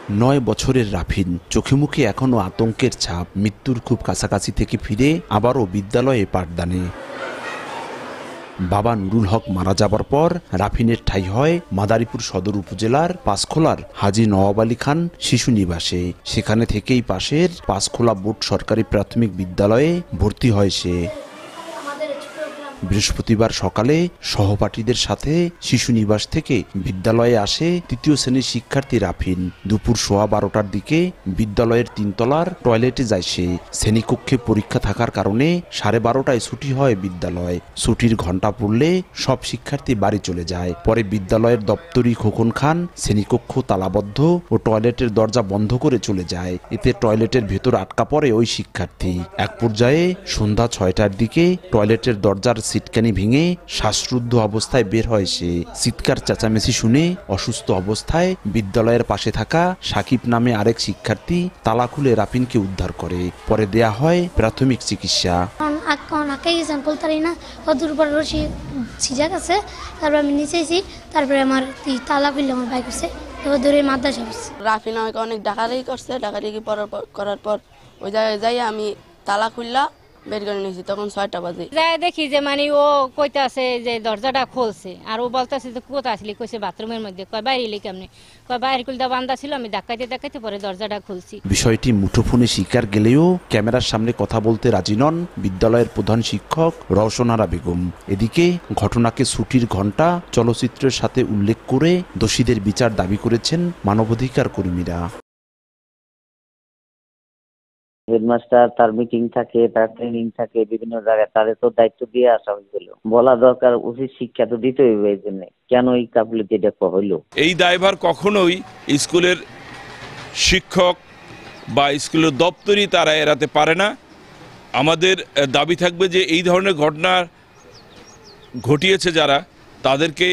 ৯ বছরের রাফিন, চোখে মুখে এখনো আতঙ্কের ছাপ। মৃত্যুর খুব কাছাকাছি থেকে ফিরে আবারও বিদ্যালয়ে পাঠদানে। বাবা নুরুল হক মারা যাবার পর রাফিনের ঠাঁই হয় মাদারীপুর সদর উপজেলার পাঁচখোলার হাজী নওয়াব আলী খান শিশু নিবাসে। সেখানে থেকেই পাশের পাঁচখোলা বোর্ড সরকারি প্রাথমিক বিদ্যালয়ে ভর্তি হয় সে। বৃহস্পতিবার সকালে সহপাঠীদের সাথে শিশু নিবাস থেকে বিদ্যালয়ে আসে তৃতীয় শ্রেণীর শিক্ষার্থী রাফিন। দুপুর 12:15টার দিকে বিদ্যালয়ের 3 তলার টয়লেটে যায় সে। শ্রেণীকক্ষে পরীক্ষা থাকার কারণে 12:30টায় ছুটি হয় বিদ্যালয়। ছুটির ঘণ্টা পড়লে সব শিক্ষার্থী বাড়ি চলে যায়। পরে বিদ্যালয়ের দপ্তরি খোকন খান শ্রেণীকক্ষ তালাবদ্ধ ও টয়লেটের দরজা বন্ধ করে চলে যায়। এতে টয়লেটের ভেতর আটকা পড়ে ওই শিক্ষার্থী। এক পর্যায়ে সন্ধ্যা 6টার দিকে টয়লেটের দরজার সিটকানি ভেঙে শ্বাসরুদ্ধ অবস্থায় বের হয় সে। চিৎকার চেঁচামেচি শুনে অসুস্থ অবস্থায় বিদ্যালয়ের পাশে থাকা সাকিব নামে আরেক শিক্ষার্থী তালা খুলে রাফিনকে উদ্ধার করে। পরে দেয়া হয় প্রাথমিক চিকিৎসা। তারপরে আমি নিচেছি, তারপরে আমার তালা খুললে আমার বাইক আছে, এবার ধরে মাদ্রাসা করছে। রাফিন আমাকে অনেক ডাকাডাকি করছে। ডাকাডাকি করার পর ওই জায়গায় যাই আমি তালা খুললা বের করে নিয়েছি। তখন 6টা বাজে যাই দেখি যে মানে ও কইতে আছে যে দরজাটা খুলছে, আর ও বলতেছে যে কোথা আসলি, কইছে বাথরুমের মধ্যে। কয় বাইরে এলি কেমনি? কয় বাইরে খুলতে বান্ধা ছিল, আমি ধাক্কাইতে পরে দরজাটা খুলছি। বিষয়টি মুঠোফোনে স্বীকার গেলেও ক্যামেরার সামনে কথা বলতে রাজি নন বিদ্যালয়ের প্রধান শিক্ষক রওশনারা বেগম। এদিকে ঘটনাকে ছুটির ঘণ্টা চলচ্চিত্রের সাথে উল্লেখ করে দোষীদের বিচার দাবি করেছেন মানবাধিকার কর্মীরা। হেডমাস্টার তার মিটিং থাকে, তার ট্রেনিং থাকে বিভিন্ন জায়গায়, তাদের তো দায়িত্ব দিয়ে আসা হয়েছিল। বলা দরকার, উচিত শিক্ষা তো দিতে হইবে। এই জন্য কেন এই কাবলিতে এটা হইল? এই দায়ভার কখনোই স্কুলের শিক্ষক বা স্কুলের দপ্তরই তারা এড়াতে পারে না। আমাদের দাবি থাকবে যে এই ধরনের ঘটনা ঘটিয়েছে যারা, তাদেরকে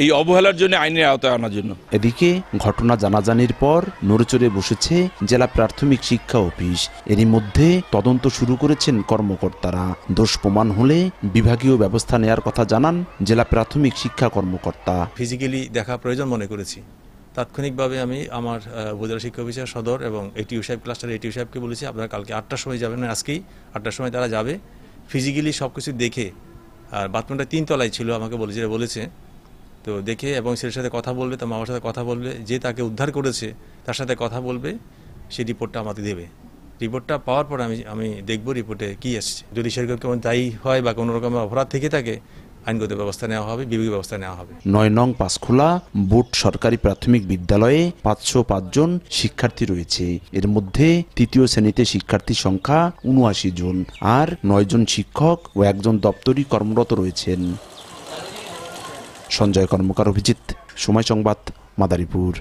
এই অবহেলার জন্য আইনের আওতায় আনার জন্য। এদিকে ঘটনা জানাজানির পর নড়েচড়ে বসেছে জেলা প্রাথমিক শিক্ষা অফিস। এরই মধ্যে তদন্ত শুরু করেছেন কর্মকর্তারা। দোষ প্রমাণ হলে বিভাগীয় ব্যবস্থা নেয়ার কথা জানান জেলা প্রাথমিক শিক্ষা কর্মকর্তা। ফিজিক্যালি দেখা প্রয়োজন মনে করেছি। তাৎক্ষণিকভাবে আমি আমার উপজেলা শিক্ষা অফিসার সদর এবং এটিইউ সাহেব, ক্লাস্টার এটিইউ সাহেবকে বলেছি আপনারা কালকে 8টার সময় যাবেন, আজকেই 8টার সময় তারা যাবে। ফিজিক্যালি সব কিছু দেখে, আর বাথরুমটা 3 তলায় ছিল আমাকে বলেছে, তো দেখে এবং ছেলের সাথে কথা বলবে, তার মামার সাথে কথা বলবে, যে তাকে উদ্ধার করেছে তার সাথে কথা বলবে, সেই রিপোর্টটা আমাকে দেবে। রিপোর্টটা পাওয়ার পর আমি দেখব রিপোর্টে কী আসছে। যদি সেরকম কোনো দায়ী হয় বা কোনো রকমের অপরাধ থেকে থাকে, আইনগত ব্যবস্থা নেওয়া হবে, বিভাগীয় ব্যবস্থা নেওয়া হবে। 9 নং পাঁচখোলা বোর্ড সরকারি প্রাথমিক বিদ্যালয়ে 505 জন শিক্ষার্থী রয়েছে। এর মধ্যে তৃতীয় শ্রেণীতে শিক্ষার্থীর সংখ্যা 79 জন, আর 9 জন শিক্ষক ও 1 জন দপ্তরি কর্মরত রয়েছেন। সঞ্জয় কর্মকার, অভিজিৎ, সময় সংবাদ, মাদারীপুর।